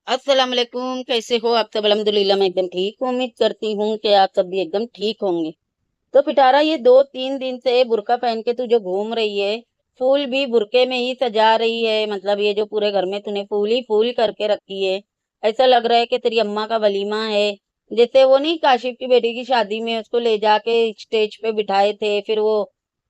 अस्सलाम वालेकुम, कैसे हो आप सब? अल्हम्दुलिल्लाह मैं एकदम ठीक हूँ। उम्मीद करती हूँ कि आप सब भी एकदम ठीक होंगे। तो पिटारा, ये 2-3 दिन से बुर्का पहन के तू जो घूम रही है, फूल भी बुर्के में ही सजा रही है। मतलब ये जो पूरे घर में तूने फूल ही फूल करके रखी है। ऐसा लग रहा है कि तेरी अम्मा का वलीमा है। जैसे वो नहीं, काशिफ की बेटी की शादी में उसको ले जाके स्टेज पे बिठाए थे, फिर वो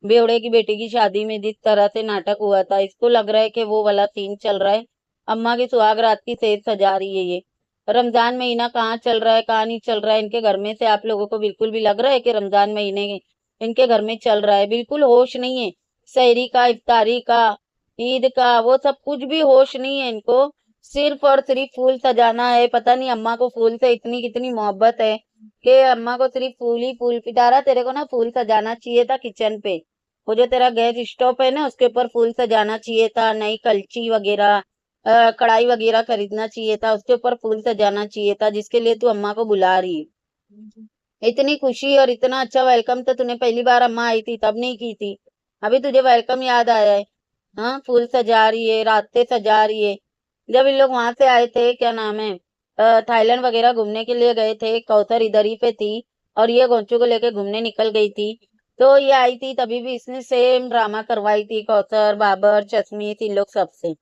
बेवड़े की बेटी की शादी में जिस तरह से नाटक हुआ था, इसको लग रहा है कि वो वाला सीन चल रहा है। अम्मा की सुहाग रात की सेज सजा रही है ये। रमजान महीना कहाँ चल रहा है, कहाँ नहीं चल रहा है इनके घर में से? आप लोगों को बिल्कुल भी लग रहा है कि रमजान महीने इनके घर में चल रहा है? बिल्कुल होश नहीं है। सहरी का, इफ्तारी का, ईद का, वो सब कुछ भी होश नहीं है इनको। सिर्फ और सिर्फ फूल सजाना है। पता नहीं अम्मा को फूल से इतनी कितनी मोहब्बत है कि अम्मा को सिर्फ फूल ही फूल। पिटारा, तेरे को ना फूल सजाना चाहिए था किचन पे। वो जो तेरा गैस स्टोव है ना, उसके ऊपर फूल सजाना चाहिए था। नई कलची वगैरह, कढ़ाई वगैरह खरीदना चाहिए था, उसके ऊपर फूल सजाना चाहिए था, जिसके लिए तू अम्मा को बुला रही है। इतनी खुशी और इतना अच्छा वेलकम तो तूने पहली बार अम्मा आई थी तब नहीं की थी। अभी तुझे वेलकम याद आया है? हाँ, फूल सजा रही है, रास्ते सजा रही है। जब इन लोग वहां से आए थे, क्या नाम है, थाईलैंड वगैरह घूमने के लिए गए थे, कौसर इधर ही पे थी और ये गोंचू को लेके घूमने निकल गई थी। तो ये आई थी तभी भी इसने सेम ड्रामा करवाई थी, कौसर, बाबर, चश्मी, इन लोग सबसे।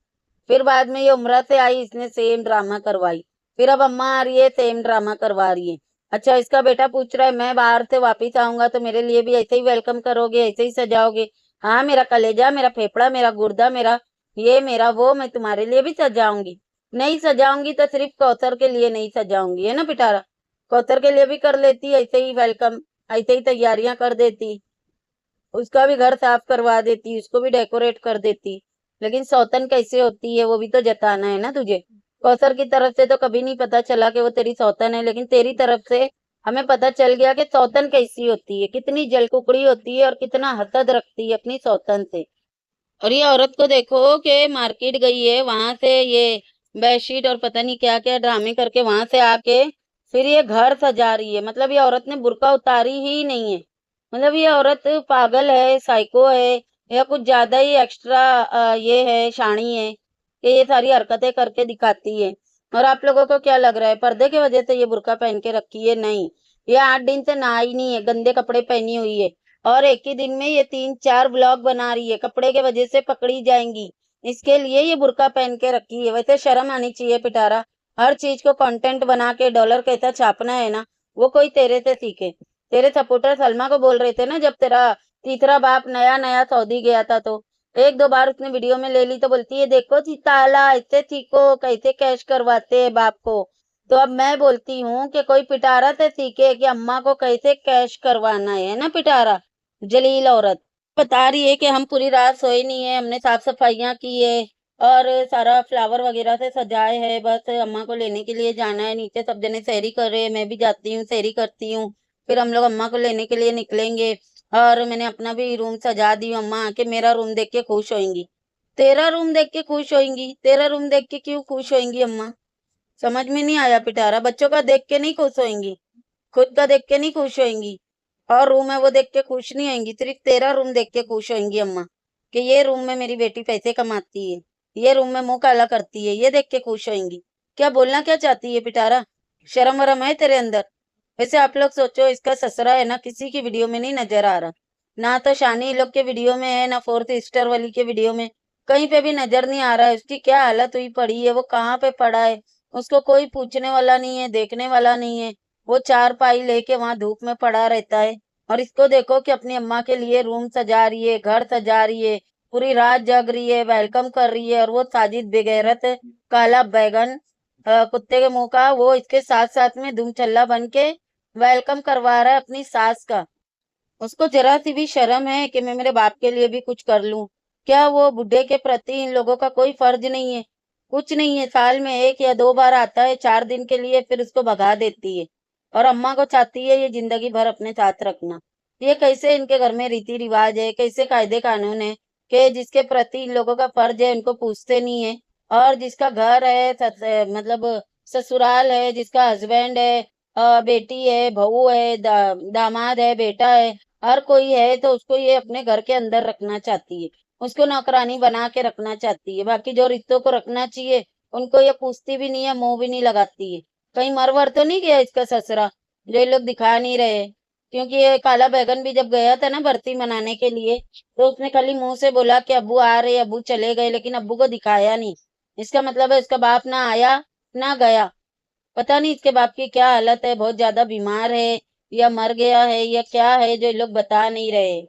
फिर बाद में ये उम्रा से आई, इसने सेम ड्रामा करवाई। फिर अब अम्मा आ रही है, सेम ड्रामा करवा रही है। अच्छा, इसका बेटा पूछ रहा है मैं बाहर से वापिस आऊंगा तो मेरे लिए भी ऐसे ही वेलकम करोगे, ऐसे ही सजाओगे? हाँ, मेरा कलेजा, मेरा फेफड़ा, मेरा गुर्दा, मेरा ये, मेरा वो, मैं तुम्हारे लिए भी सजाऊंगी। नहीं सजाऊंगी तो सिर्फ कौसर के लिए नहीं सजाऊंगी, है ना पिटारा? कौसर के लिए भी कर लेती ऐसे ही वेलकम, ऐसे ही तैयारियां कर देती, उसका भी घर साफ करवा देती, उसको भी डेकोरेट कर देती। लेकिन सौतन कैसे होती है वो भी तो जताना है ना तुझे। कौसर की तरफ से तो कभी नहीं पता चला कि वो तेरी सौतन है, लेकिन तेरी तरफ से हमें पता चल गया कि सौतन कैसी होती है, कितनी जलकुकड़ी होती है और कितना हसद रखती है अपनी सौतन से। और ये औरत को देखो कि मार्केट गई है, वहां से ये बेडशीट और पता नहीं क्या क्या ड्रामे करके वहां से आके फिर ये घर सजा रही है। मतलब ये औरत ने बुर्का उतारी ही नहीं है। मतलब ये औरत पागल है, साइको है, या कुछ ज्यादा ही एक्स्ट्रा ये है, शाणी है कि ये सारी हरकतें करके दिखाती है। और आप लोगों को क्या लग रहा है पर्दे की वजह से ये बुर्का पहन के रखी है? नहीं, ये 8 दिन से नहाई नहीं है, गंदे कपड़े पहनी हुई है। और एक ही दिन में ये 3-4 ब्लॉग बना रही है, कपड़े के वजह से पकड़ी जाएंगी। इसके लिए ये बुर्का पहन के रखी है। वैसे शर्म आनी चाहिए पिटारा। हर चीज को कंटेंट बना के डॉलर कैसा छापना है ना, वो कोई तेरे से सीखे। तेरे सपोर्टर सलमा को बोल रहे थे ना, जब तेरा तीसरा बाप नया नया सऊदी गया था तो एक दो बार उसने वीडियो में ले ली तो बोलती है देखो ताला इससे सीखो कैसे कैश करवाते हैं बाप को। तो अब मैं बोलती हूँ कि कोई पिटारा से सीखे कि अम्मा को कैसे कैश करवाना है ना पिटारा। जलील औरत बता रही है कि हम पूरी रात सोए नहीं है, हमने साफ सफाइयां की है और सारा फ्लावर वगैरह से सजाए है, बस अम्मा को लेने के लिए जाना है। नीचे सब जने सैरी कर रहे हैं, मैं भी जाती हूँ, सैरी करती हूँ, फिर हम लोग अम्मा को लेने के लिए निकलेंगे। और मैंने अपना भी रूम सजा दी हूँ, अम्मा आके मेरा रूम देख के खुश होंगी। तेरा रूम देख के खुश होंगी? तेरा रूम देख के क्यों खुश होंगी अम्मा? समझ में नहीं आया पिटारा। बच्चों का देख के नहीं खुश होंगी, खुद का देख के नहीं खुश होंगी, और रूम है वो देख के खुश नहीं होंगी, सिर्फ तेरा रूम देख के खुश होंगी अम्मा कि ये रूम में मेरी बेटी पैसे कमाती है, ये रूम में मुंह काला करती है, ये देख के खुश होंगी। क्या बोलना क्या चाहती है पिटारा? शर्म वरम है तेरे अंदर? वैसे आप लोग सोचो, इसका ससुरा है ना किसी की वीडियो में नहीं नजर आ रहा, ना तो शानी लोग के वीडियो में है, ना फोर्थ सिस्टर वाली के वीडियो में, कहीं पे भी नजर नहीं आ रहा है। उसकी क्या हालत हुई पड़ी है, वो कहाँ पे पड़ा है, उसको कोई पूछने वाला नहीं है, देखने वाला नहीं है। वो चार पाई लेके वहां धूप में पड़ा रहता है। और इसको देखो कि अपनी अम्मा के लिए रूम सजा रही है, घर सजा रही है, पूरी रात जग रही है, वेलकम कर रही है। और वो साजिद बेगैरत काला बैगन, कुत्ते के मुंह का, वो इसके साथ साथ में धूम चल्ला बन के वेलकम करवा रहा है अपनी सास का। उसको जरा सी भी शर्म है कि मैं मेरे बाप के लिए भी कुछ कर लूं? क्या वो बुढ़े के प्रति इन लोगों का कोई फर्ज नहीं है? कुछ नहीं है, साल में 1 या 2 बार आता है 4 दिन के लिए, फिर उसको भगा देती है। और अम्मा को चाहती है ये जिंदगी भर अपने साथ रखना। ये कैसे इनके घर में रीति रिवाज है, कैसे कायदे कानून है कि जिसके प्रति इन लोगों का फर्ज है उनको पूछते नहीं है? और जिसका घर है, मतलब ससुराल है, जिसका हस्बैंड है, बेटी है, बहू है, दामाद है, बेटा है, हर कोई है, तो उसको ये अपने घर के अंदर रखना चाहती है, उसको नौकरानी बना के रखना चाहती है। बाकी जो रिश्तों को रखना चाहिए उनको ये पूछती भी नहीं है, मुंह भी नहीं लगाती है। कहीं मर वर तो नहीं गया इसका ससुरा, जो ये लोग दिखा नहीं रहे। क्योंकि ये काला बैगन भी जब गया था ना भर्ती मनाने के लिए, तो उसने खाली मुंह से बोला कि अब्बू आ रहे, अब्बू चले गए, लेकिन अब्बू को दिखाया नहीं। इसका मतलब है इसका बाप ना आया ना गया। पता नहीं इसके बाप की क्या हालत है, बहुत ज्यादा बीमार है या मर गया है या क्या है, जो ये लोग बता नहीं रहे।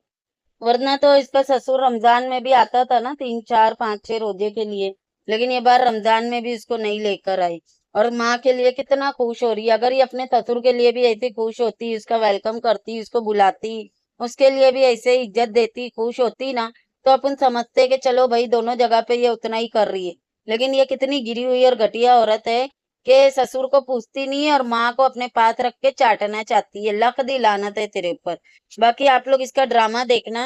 वरना तो इसका ससुर रमजान में भी आता था ना, 3 4 5 6 रोजे के लिए। लेकिन ये बार रमजान में भी इसको नहीं लेकर आई। और माँ के लिए कितना खुश हो रही है। अगर ये अपने ससुर के लिए भी ऐसे खुश होती, उसका वेलकम करती, उसको बुलाती, उसके लिए भी ऐसे इज्जत देती, खुश होती ना, तो अपन समझते कि चलो भाई दोनों जगह पे ये उतना ही कर रही है। लेकिन ये कितनी गिरी हुई और घटिया औरत है कि ससुर को पूछती नहीं है और माँ को अपने पास रख के चाटना चाहती है। लख दी लानत है तेरे ऊपर। बाकी आप लोग इसका ड्रामा देखना।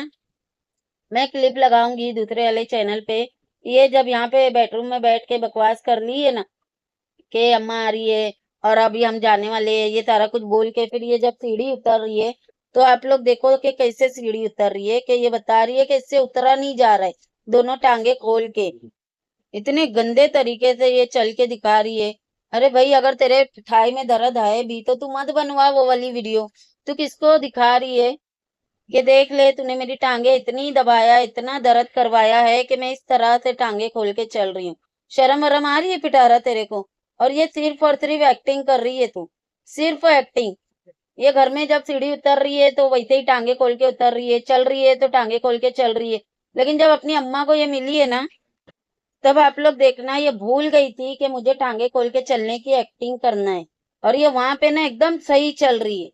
मैं क्लिप लगाऊंगी दूसरे वाले चैनल पे। ये जब यहाँ पे बेडरूम में बैठ के बकवास कर ली है ना कि अम्मा आ रही है और अभी हम जाने वाले हैं, ये सारा कुछ बोल के फिर ये जब सीढ़ी उतर रही है, तो आप लोग देखो कि कैसे सीढ़ी उतर रही है, कि ये बता रही है कि इससे उतरा नहीं जा रहा है, दोनों टांगे खोल के। इतने गंदे तरीके से ये चल के दिखा रही है। अरे भाई अगर तेरे थाई में दर्द है भी तो तू मत बनवा वो वाली वीडियो। तू किसको दिखा रही है कि देख ले, तूने मेरी टांगे इतनी दबाया, इतना दर्द करवाया है कि मैं इस तरह से टांगे खोल के चल रही हूँ। शर्म वरम आ रही है पिटारा तेरे को? और ये सिर्फ और सिर्फ एक्टिंग कर रही है तू, सिर्फ एक्टिंग। ये घर में जब सीढ़ी उतर रही है तो वैसे ही टांगे खोल के उतर रही है, चल रही है तो टांगे खोल के चल रही है। लेकिन जब अपनी अम्मा को ये मिली है ना, तब आप लोग देखना ये भूल गई थी कि मुझे टांगे खोल के चलने की एक्टिंग करना है। और ये वहां पे ना एकदम सही चल रही है,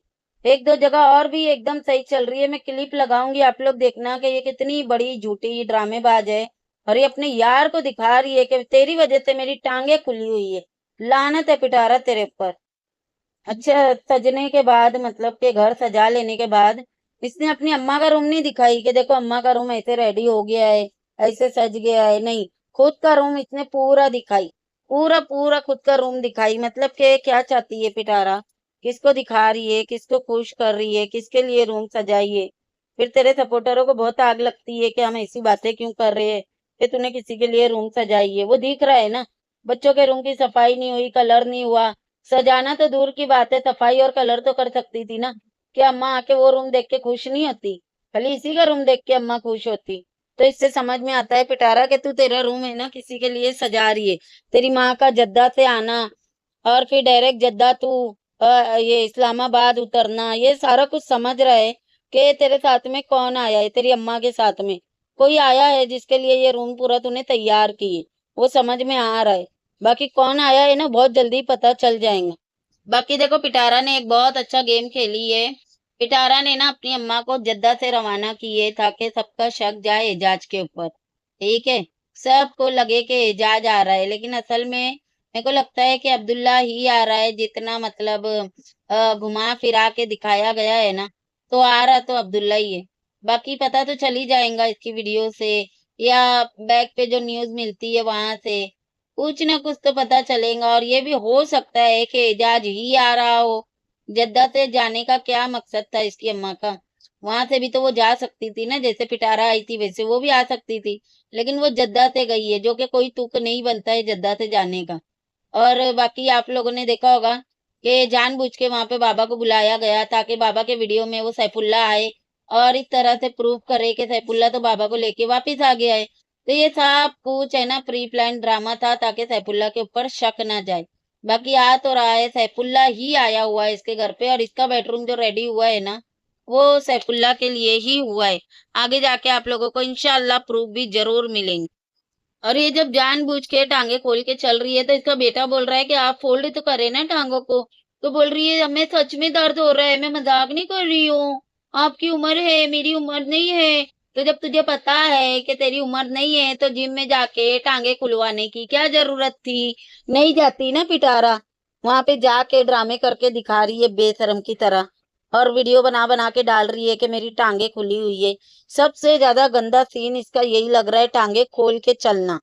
एक दो जगह और भी एकदम सही चल रही है। मैं क्लिप लगाऊंगी, आप लोग देखना कि ये कितनी बड़ी झूठी ड्रामेबाज है। और ये अपने यार को दिखा रही है कि तेरी वजह से मेरी टांगे खुली हुई है। लानत है पिटारा तेरे ऊपर। अच्छा, सजने के बाद मतलब के घर सजा लेने के बाद इसने अपनी अम्मा का रूम नहीं दिखाई कि देखो अम्मा का रूम ऐसे रेडी हो गया है, ऐसे सज गया है। नहीं, खुद का रूम इसने पूरा दिखाई, पूरा पूरा खुद का रूम दिखाई। मतलब कि क्या चाहती है पिटारा, किसको दिखा रही है, किसको खुश कर रही है, किसके लिए रूम सजाई है। फिर तेरे सपोर्टरों को बहुत आग लगती है कि हम ऐसी बातें क्यों कर रहे हैं कि तूने किसी के लिए रूम सजाई है। वो दिख रहा है ना, बच्चों के रूम की सफाई नहीं हुई, कलर नहीं हुआ। सजाना तो दूर की बात है, सफाई और कलर तो कर सकती थी ना। कि अम्मा आके वो रूम देख के खुश नहीं होती, खाली इसी का रूम देख के अम्मा खुश होती। तो इससे समझ में आता है पिटारा कि तू तेरा रूम है ना किसी के लिए सजा रही है। तेरी माँ का जद्दा से आना और फिर डायरेक्ट जद्दा तू ये इस्लामाबाद उतरना, ये सारा कुछ समझ रहा है कि तेरे साथ में कौन आया है। तेरी अम्मा के साथ में कोई आया है जिसके लिए ये रूम पूरा तूने तैयार की है, वो समझ में आ रहा है। बाकी कौन आया है ना बहुत जल्दी पता चल जाएगा। बाकी देखो पिटारा ने एक बहुत अच्छा गेम खेली है। पिटारा ने ना अपनी अम्मा को जद्दा से रवाना किए ताकि सबका शक जाए एजाज के ऊपर। ठीक है, सबको लगे कि एजाज आ रहा है, लेकिन असल में मेरे को लगता है कि अब्दुल्ला ही आ रहा है। जितना मतलब घुमा फिरा के दिखाया गया है ना, तो आ रहा तो अब्दुल्ला ही है। बाकी पता तो चल ही जाएगा इसकी वीडियो से या बैक पे जो न्यूज मिलती है वहां से, कुछ ना कुछ तो पता चलेगा। और ये भी हो सकता है कि एजाज ही आ रहा हो। जद्दा से जाने का क्या मकसद था इसकी अम्मा का? वहां से भी तो वो जा सकती थी ना, जैसे पिटारा आई थी वैसे वो भी आ सकती थी। लेकिन वो जद्दा से गई है, जो कि कोई तुक नहीं बनता है जद्दा से जाने का। और बाकी आप लोगों ने देखा होगा कि जानबूझ के वहां पे बाबा को बुलाया गया ताकि बाबा के वीडियो में वो सैफुल्ला आए और इस तरह से प्रूव करे कि सैफुल्ला तो बाबा को लेके वापिस आ गया है। तो ये सब कुछ है ना प्री प्लान ड्रामा था ताकि सैफुल्ला के ऊपर शक ना जाए। बाकी आ तो रहा है, सैफुल्ला ही आया हुआ है इसके घर पे, और इसका बेडरूम जो रेडी हुआ है ना, वो सैफुल्ला के लिए ही हुआ है। आगे जाके आप लोगों को इंशाल्लाह प्रूफ भी जरूर मिलेंगे। और ये जब जानबूझ के टांगे खोल के चल रही है तो इसका बेटा बोल रहा है कि आप फोल्ड तो करे ना टांगों को। तो बोल रही है हमें सच में दर्द हो रहा है, मैं मजाक नहीं कर रही हूँ। आपकी उम्र है, मेरी उम्र नहीं है। तो जब तुझे पता है कि तेरी उम्र नहीं है तो जिम में जाके टांगे खुलवाने की क्या जरूरत थी? नहीं जाती ना पिटारा। वहां पे जाके ड्रामे करके दिखा रही है बेशरम की तरह, और वीडियो बना बना के डाल रही है कि मेरी टांगे खुली हुई है। सबसे ज्यादा गंदा सीन इसका यही लग रहा है, टांगे खोल के चलना।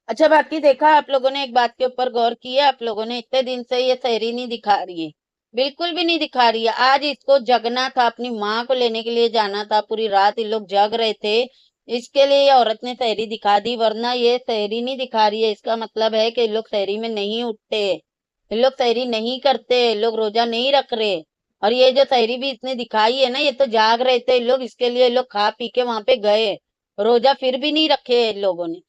अच्छा, बाकी देखा आप लोगों ने एक बात के ऊपर गौर किया? आप लोगों ने इतने दिन से ये सहरी नहीं दिखा रही है, बिल्कुल भी नहीं दिखा रही है। आज इसको जगना था, अपनी माँ को लेने के लिए जाना था, पूरी रात ये लोग जग रहे थे। इसके लिए ये औरत ने शायरी दिखा दी, वरना ये शायरी नहीं दिखा रही है। इसका मतलब है कि लोग शायरी में नहीं उठते, लोग शायरी नहीं करते, लोग रोजा नहीं रख रहे। और ये जो शायरी भी इसने दिखाई है ना, ये तो जाग रहे थे लोग, इसके लिए लोग खा पी के वहां पे गए, रोजा फिर भी नहीं रखे लोगों ने।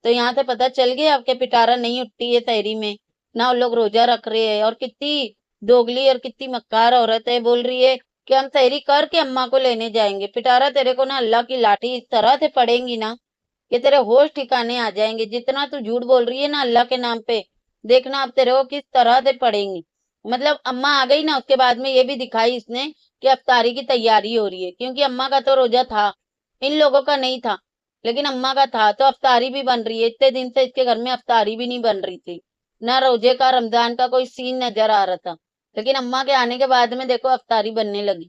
तो यहाँ से पता चल गया आपके पिटारा नहीं उठती है शायरी में, ना वो लोग रोजा रख रहे हैं। और कितनी दोगली और कितनी मक्कार औरत है, बोल रही है कि हम शायरी करके अम्मा को लेने जाएंगे। पिटारा तेरे को ना अल्लाह की लाठी इस तरह से पड़ेंगी ना कि तेरे होश ठिकाने आ जाएंगे। जितना तू झूठ बोल रही है ना अल्लाह के नाम पे, देखना अब तेरे को किस तरह से पड़ेंगी। मतलब अम्मा आ गई ना, उसके बाद में ये भी दिखाई इसने कि अफ्तारी की तैयारी हो रही है, क्योंकि अम्मा का तो रोजा था, इन लोगों का नहीं था, लेकिन अम्मा का था, तो अफ्तारी भी बन रही है। इतने दिन से इसके घर में अफ्तारी भी नहीं बन रही थी, ना रोजे का रमजान का कोई सीन नजर आ रहा था, लेकिन अम्मा के आने के बाद में देखो अफ्तारी बनने लगी।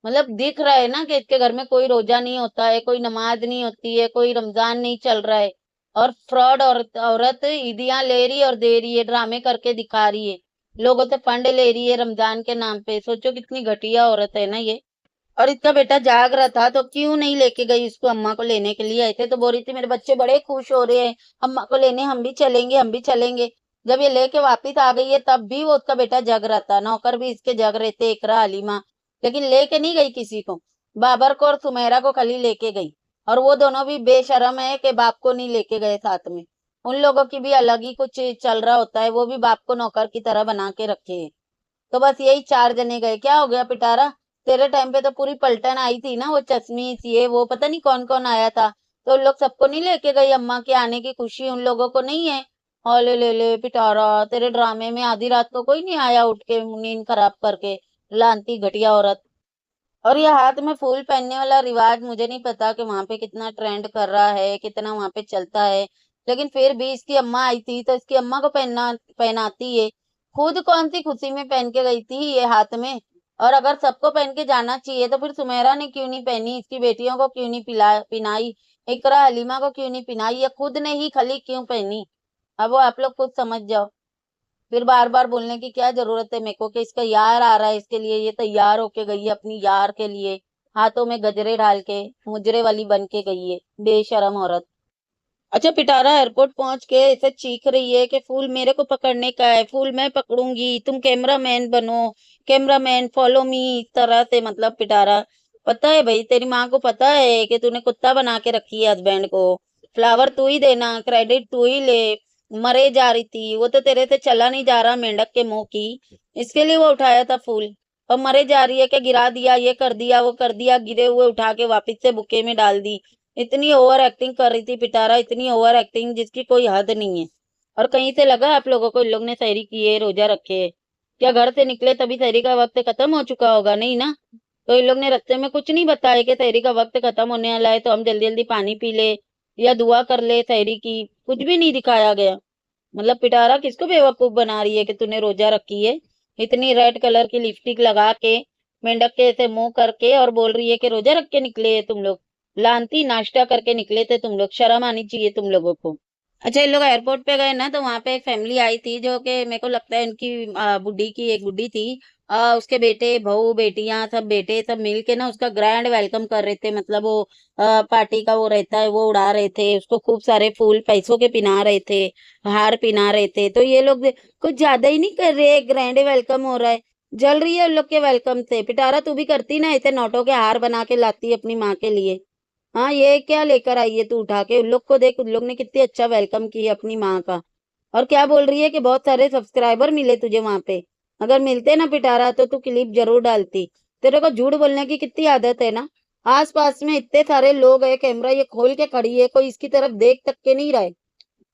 मतलब दिख रहा है ना कि इसके घर में कोई रोजा नहीं होता है, कोई नमाज नहीं होती है, कोई रमजान नहीं चल रहा है। और फ्रॉड औरत ईदियां ले रही और दे रही है, ड्रामे करके दिखा रही है, लोगों से फंड ले रही है रमजान के नाम पे। सोचो कितनी घटिया औरत है ना ये। और इसका बेटा जाग रहा था तो क्यों नहीं लेके गई इसको, अम्मा को लेने के लिए आए थे तो बोल रही थी मेरे बच्चे बड़े खुश हो रहे हैं, अम्मा को लेने हम भी चलेंगे, हम भी चलेंगे। जब ये लेके वापिस आ गई है तब भी वो उसका बेटा जग रहा था, नौकर भी इसके जग रहे थे, इकरा हलीमा, लेकिन लेके नहीं गई किसी को। बाबर को और सुमेरा को खाली लेके गई, और वो दोनों भी बेशरम है कि बाप को नहीं लेके गए साथ में। उन लोगों की भी अलग ही कुछ चल रहा होता है, वो भी बाप को नौकर की तरह बना के रखे है। तो बस यही चार जने गए। क्या हो गया पिटारा, तेरे टाइम पे तो पूरी पलटन आई थी ना, वो चश्मी ये वो पता नहीं कौन कौन आया था, तो उन लोग सबको नहीं लेके गई, अम्मा के आने की खुशी उन लोगों को नहीं है। और ले पिटारा, तेरे ड्रामे में आधी रात को कोई नहीं आया उठ के नींद खराब करके, लानती घटिया औरत। और ये हाथ में फूल पहनने वाला रिवाज मुझे नहीं पता कि वहां पे कितना ट्रेंड कर रहा है, कितना वहां पे चलता है, लेकिन फिर भी इसकी अम्मा आई थी तो इसकी अम्मा को पहनाती है। खुद कौन सी खुशी में पहन के गई थी ये हाथ में। और अगर सबको पहन के जाना चाहिए तो फिर सुमेरा ने क्यों नहीं पहनी, इसकी बेटियों को क्यों नहीं पिनाई, इकरा हलीमा को क्यों नहीं पिनाई, या खुद ने ही खली क्यों पहनी। अब वो आप लोग खुद समझ जाओ। फिर बार बार बोलने की क्या जरूरत है मेरे को कि इसका यार आ रहा है, इसके लिए ये तैयार होके गई है अपनी यार के लिए, हाथों में गजरे डाल के मुजरे वाली बन के गई है, बेशरम औरत। अच्छा पिटारा एयरपोर्ट पहुंच के ऐसे चीख रही है कि फूल मेरे को पकड़ने का है, फूल मैं पकड़ूंगी, तुम कैमरामैन बनो, कैमरामैन फॉलो मी, इस तरह से। मतलब पिटारा, पता है भाई तेरी माँ को पता है कि तूने कुत्ता बना के रखी है हस्बैंड को, फ्लावर तू ही देना, क्रेडिट तू ही ले। मरे जा रही थी वो तो, तेरे से चला नहीं जा रहा मेंढक के मुंह की, इसके लिए वो उठाया था फूल। और मरे जा रही है कि गिरा दिया, ये कर दिया वो कर दिया, गिरे हुए उठा के वापिस से बुके में डाल दी। इतनी ओवर एक्टिंग कर रही थी पिटारा, इतनी ओवर एक्टिंग जिसकी कोई हद नहीं है। और कहीं से लगा आप लोगों को इन लोग ने शायरी की है, रोजा रखे है? क्या घर से निकले तभी शायरी का वक्त खत्म हो चुका होगा? नहीं ना। तो इन लोग ने रास्ते में कुछ नहीं बताया कि शायरी का वक्त खत्म होने वाला है तो हम जल्दी जल्दी पानी पी ले या दुआ कर ले शायरी की, कुछ भी नहीं दिखाया गया। मतलब पिटारा किसको बेवकूफ बना रही है कि तूने रोजा रखी है, इतनी रेड कलर की लिपस्टिक लगा के, मेंढक के ऐसे मुंह करके, और बोल रही है कि रोजा रख के निकले है तुम लोग, लानती नाश्ता करके निकले थे तुम लोग, शर्म आनी चाहिए तुम लोगों को। अच्छा इन लोग एयरपोर्ट पे गए ना तो वहां पे एक फैमिली आई थी जो कि मेरे को लगता है उनकी बुड्ढी की एक बुड्ढी थी, उसके बेटे बहू बेटियां सब बेटे सब मिल के ना उसका ग्रैंड वेलकम कर रहे थे। मतलब वो पार्टी का वो रहता है वो उड़ा रहे थे, उसको खूब सारे फूल पैसों के पिना रहे थे, हार पिना रहे थे। तो ये लोग कुछ ज्यादा ही नहीं कर रहे, ग्रैंड वेलकम हो रहा है, जल रही है उन लोग के वेलकम से। पिटारा तू भी करती ना ऐसे नोटों के हार बना के लाती अपनी माँ के लिए। हाँ ये क्या लेकर आई है तू उठा के, उन लोग को देख, उन लोग ने कितनी अच्छा वेलकम किया अपनी माँ का। और क्या बोल रही है कि बहुत सारे सब्सक्राइबर मिले तुझे वहां पे, अगर मिलते ना पिटारा तो तू क्लिप जरूर डालती। तेरे को झूठ बोलने की कितनी आदत है ना। आस पास में इतने सारे लोग है, कैमरा ये खोल के खड़ी है, कोई इसकी तरफ देख तक के नहीं रहे,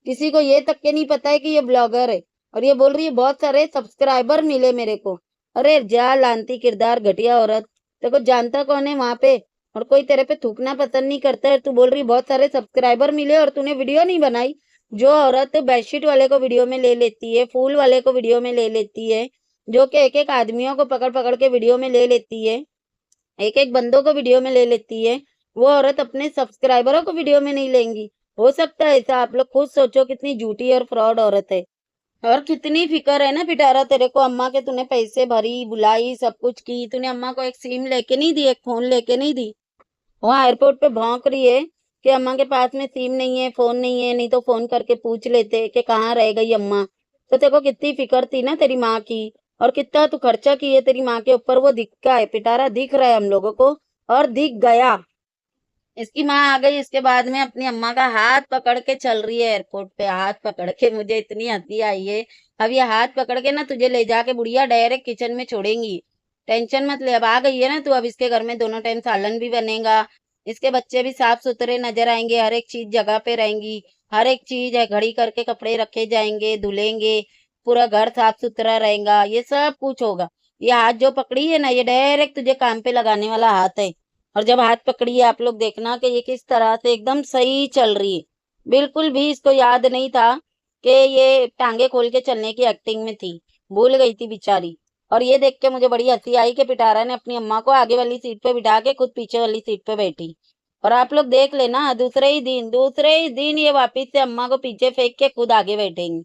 किसी को ये तक के नहीं पता है कि ये ब्लॉगर है, और ये बोल रही है बहुत सारे सब्सक्राइबर मिले मेरे को। अरे जा लानती किरदार घटिया औरत, तेरे को जानता कौन है वहां पे, और कोई तेरे पे थूकना पसंद नहीं करता है। तू बोल रही बहुत सारे सब्सक्राइबर मिले और तूने वीडियो नहीं बनाई। जो औरत बेडशीट वाले को वीडियो में ले लेती है, फूल वाले को वीडियो में ले लेती है, जो कि एक एक आदमियों को पकड़ पकड़ के वीडियो में ले लेती है, एक एक बंदों को वीडियो में ले लेती है, वो औरत अपने सब्सक्राइबरों को वीडियो में नहीं लेंगी? हो सकता है ऐसा? आप लोग खुद सोचो कितनी झूठी और फ्रॉड औरत है। और कितनी फिक्र है ना पिटारा तेरे को अम्मा के, तूने पैसे भरी बुलाई सब कुछ की, तूने अम्मा को एक सिम लेके नहीं दी, एक फोन लेके नहीं दी, वहां एयरपोर्ट पे भौंक रही है कि अम्मा के पास में सिम नहीं है, फ़ोन नहीं है, नहीं तो फ़ोन करके पूछ लेते कि कहाँ रह गई अम्मा। तो तेरे को कितनी फ़िक्र थी ना तेरी माँ की, और कितना तू खर्चा किए तेरी माँ के ऊपर, वो दिखता है, पिटारा दिख रहा है हम लोगों को, और दिख गया। इसकी माँ आ गई, इसके बाद में अपनी अम्मा का हाथ पकड़ के चल रही है एयरपोर्ट पे, हाथ पकड़ के। मुझे इतनी हंसी आई है। अब ये हाथ पकड़ के ना तुझे ले जाके बुढ़िया डायरेक्ट किचन में छोड़ेंगी। टेंशन मत ले, अब आ गई है ना तू, अब इसके घर में दोनों टाइम सालन भी बनेगा, इसके बच्चे भी साफ सुथरे नजर आएंगे, हर एक चीज जगह पे रहेंगी, हर एक चीज है घड़ी करके कपड़े रखे जाएंगे, धुलेंगे, पूरा घर साफ सुथरा रहेगा, ये सब कुछ होगा। ये हाथ जो पकड़ी है ना, ये डायरेक्ट तुझे काम पे लगाने वाला हाथ है। और जब हाथ पकड़ी है, आप लोग देखना कि ये किस तरह से एकदम सही चल रही है। बिल्कुल भी इसको याद नहीं था कि ये टांगे खोल के चलने की एक्टिंग में थी, भूल गई थी बेचारी। और ये देख के मुझे बड़ी हंसी आई कि पिटारा ने अपनी अम्मा को आगे वाली सीट पे बिठा के खुद पीछे वाली सीट पे बैठी। और आप लोग देख लेना, दूसरे ही दिन ये वापिस से अम्मा को पीछे फेंक के खुद आगे बैठेंगी।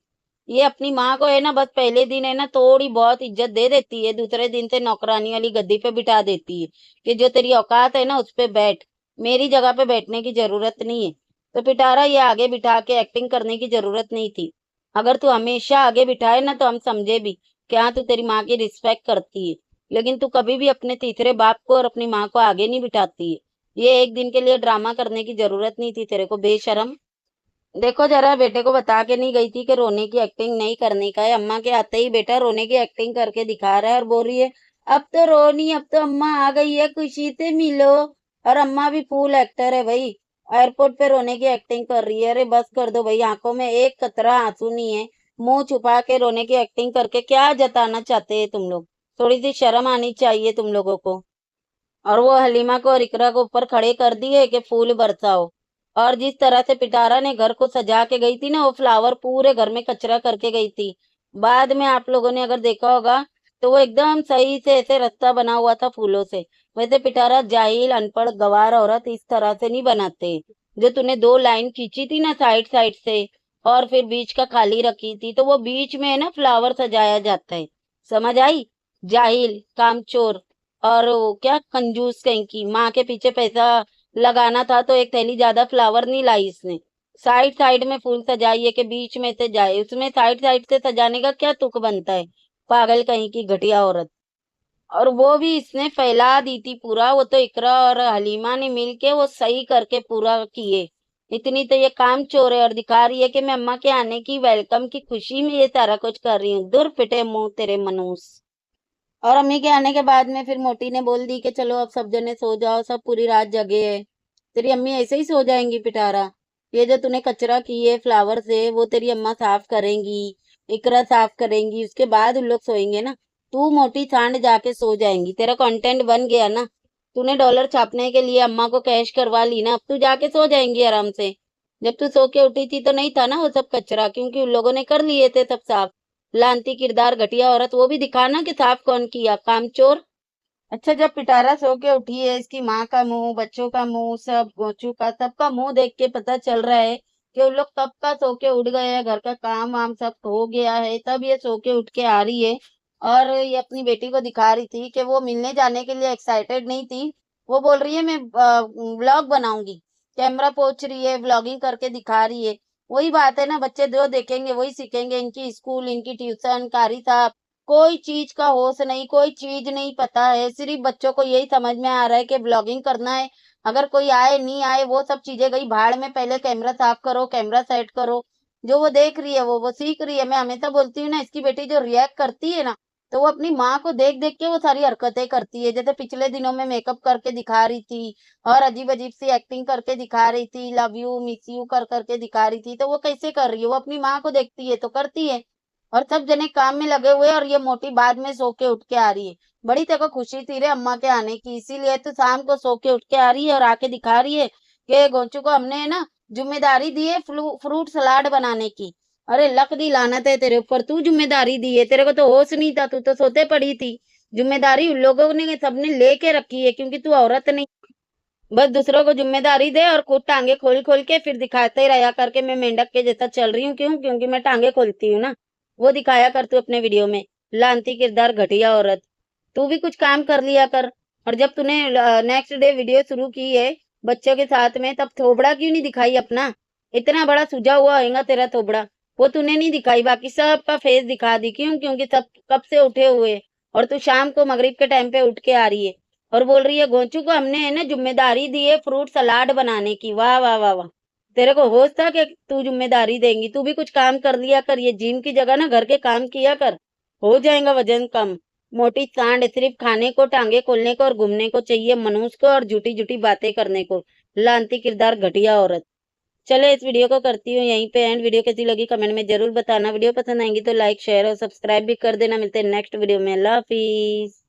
ये अपनी माँ को है ना, बस पहले दिन है ना थोड़ी बहुत इज्जत दे देती है, दूसरे दिन से नौकरानी वाली गद्दी पे बिठा देती है कि जो तेरी औकात है ना उस पे बैठ, मेरी जगह पे बैठने की जरूरत नहीं है। तो पिटारा ये आगे बिठा के एक्टिंग करने की जरूरत नहीं थी। अगर तू हमेशा आगे बिठाए ना तो हम समझे भी क्या तू तेरी माँ की रिस्पेक्ट करती है, लेकिन तू कभी भी अपने तीसरे बाप को और अपनी माँ को आगे नहीं बिठाती है। ये एक दिन के लिए ड्रामा करने की जरूरत नहीं थी तेरे को, बेशरम। देखो जरा, बेटे को बता के नहीं गई थी कि रोने की एक्टिंग नहीं करने का है। अम्मा के आते ही बेटा रोने की एक्टिंग करके दिखा रहा है और बोल रही है अब तो रोनी, अब तो अम्मा आ गई है, खुशी से मिलो। और अम्मा भी फुल एक्टर है भाई, एयरपोर्ट पे रोने की एक्टिंग कर रही है। अरे बस कर दो भाई, आंखों में एक कतरा आंसू नहीं है, मुंह छुपा के रोने की एक्टिंग करके क्या जताना चाहते हैं तुम लोग? थोड़ी सी शर्म आनी चाहिए तुम लोगों को। और वो हलीमा को और इकरा को ऊपर खड़े कर दिए कि फूल बरसाओ। और जिस तरह से पिटारा ने घर को सजा के गई थी ना, वो फ्लावर पूरे घर में कचरा करके गई थी। बाद में आप लोगों ने अगर देखा होगा तो वो एकदम सही से ऐसे रास्ता बना हुआ था फूलों से। वैसे पिटारा जाहिल अनपढ़ गवार औरत इस तरह से नहीं बनाते। जो तूने दो लाइन खींची थी ना साइड साइड से, और फिर बीच का खाली रखी थी, तो वो बीच में है ना फ्लावर सजाया जाता है। समझ आई? जाहिल, कामचोर, और वो क्या कंजूस कहीं की। माँ के पीछे पैसा लगाना था तो एक थैली ज्यादा फ्लावर नहीं लाई इसने। साइड साइड में फूल सजाई है कि बीच में से जाए, उसमें साइड साइड से सजाने का क्या तुक बनता है? पागल कहीं की घटिया औरत। और वो भी इसने फैला दी थी पूरा, वो तो इकरा और हलीमा ने मिलके वो सही करके पूरा किए। इतनी तो ये काम चोर है, और दिखा रही है कि मैं अम्मा के आने की वेलकम की खुशी में ये सारा कुछ कर रही हूँ। दूर पिटे मुंह तेरे मनूस। और अम्मी के आने के बाद में फिर मोटी ने बोल दी कि चलो अब सब जने सो जाओ, सब पूरी रात जगे है। तेरी अम्मी ऐसे ही सो जाएंगी पिटारा? ये जो तूने कचरा की है फ्लावर से, वो तेरी अम्मा साफ करेंगी, इकरा साफ करेंगी, उसके बाद उन लोग सोएंगे ना। तू मोटी सांड जाके सो जाएंगी, तेरा कंटेंट बन गया ना। तूने डॉलर छापने के लिए अम्मा को कैश करवा ली ना, अब तू जाके सो जाएंगी आराम से। जब तू सो के उठी थी तो नहीं था ना वो सब कचरा, क्योंकि उन लोगों ने कर लिए थे सब साफ। लांती किरदार घटिया औरत, वो भी दिखाना कि साफ कौन किया, कामचोर। अच्छा, जब पिटारा सो के उठी है, इसकी माँ का मुंह, बच्चों का मुंह, सब गोचू का सबका मुंह देख के पता चल रहा है कि उन लोग कब का सो के उठ गए हैं, घर का काम वाम सब हो गया है, तब ये सो के उठ के आ रही है। और ये अपनी बेटी को दिखा रही थी कि वो मिलने जाने के लिए एक्साइटेड नहीं थी। वो बोल रही है मैं व्लॉग बनाऊंगी, कैमरा पोंछ रही है, व्लॉगिंग करके दिखा रही है। वही बात है ना, बच्चे जो देखेंगे वही सीखेंगे। इनकी स्कूल, इनकी ट्यूशन, कारी साहब, कोई चीज का होश नहीं, कोई चीज नहीं पता है। सिर्फ बच्चों को यही समझ में आ रहा है कि ब्लॉगिंग करना है। अगर कोई आए नहीं आए वो सब चीजें गई भाड़ में, पहले कैमरा साफ करो, कैमरा सेट करो। जो वो देख रही है वो सीख रही है। मैं हमेशा बोलती हूँ ना, इसकी बेटी जो रिएक्ट करती है ना, तो वो अपनी माँ को देख देख के वो सारी हरकतें करती है। जैसे पिछले दिनों में मेकअप करके दिखा रही थी, और अजीब अजीब सी एक्टिंग करके दिखा रही थी, लव यू मिस यू कर करके दिखा रही थी। तो वो कैसे कर रही है? वो अपनी माँ को देखती है तो करती है। और सब जने काम में लगे हुए हैं, और ये मोटी बाद में सो के उठ के आ रही है। बड़ी तेरे को खुशी थी रे अम्मा के आने की, इसीलिए तो शाम को सो के उठ के आ रही है और आके दिखा रही है कि गोचू को हमने ना जिम्मेदारी दी है फ्रूट सलाद बनाने की। अरे लक दी लानत है तेरे ऊपर, तू जिम्मेदारी दी है, तेरे को तो होश नहीं था, तू तो सोते पड़ी थी। जिम्मेदारी उन लोगों ने सबने लेके रखी है, क्योंकि तू औरत नहीं। बस दूसरों को जिम्मेदारी दे और खुद टांगे खोल खोल के फिर दिखाते ही रहा करके मैं मेंढक के जैसा चल रही हूँ। क्यों? क्योंकि मैं टांगे खोलती हूँ ना। वो दिखाया कर तू अपने वीडियो में, लांती किरदार घटिया औरत। तू भी कुछ काम कर लिया कर। और जब तूने नेक्स्ट डे वीडियो शुरू की है बच्चों के साथ में, तब थोबड़ा क्यों नहीं दिखाई अपना? इतना बड़ा सूजा हुआ होएगा तेरा थोबड़ा, वो तूने नहीं दिखाई, बाकी सबका फेस दिखा दी। क्यों? क्योंकि सब कब से उठे हुए हैं, और तू शाम को मगरिब के टाइम पे उठ के आ रही है और बोल रही है गोंचू को हमने है ना जिम्मेदारी दी है फ्रूट सलाद बनाने की। वाह वाह वाह वाह! तेरे को होश था कि तू जिम्मेदारी देंगी? तू भी कुछ काम कर लिया कर, ये जिम की जगह ना घर के काम किया कर, हो जाएगा वजन कम। मोटी सांड सिर्फ खाने को, टांगे खोलने को और घूमने को चाहिए मनुष्य को, और झूठी झूठी बातें करने को। लांती किरदार, घटिया औरत। चले इस वीडियो को करती हूँ यहीं पे एंड। वीडियो कैसी लगी कमेंट में जरूर बताना। वीडियो पसंद आएंगी तो लाइक शेयर और सब्सक्राइब भी कर देना। मिलते हैं नेक्स्ट वीडियो में। अल्लाह हाफिज।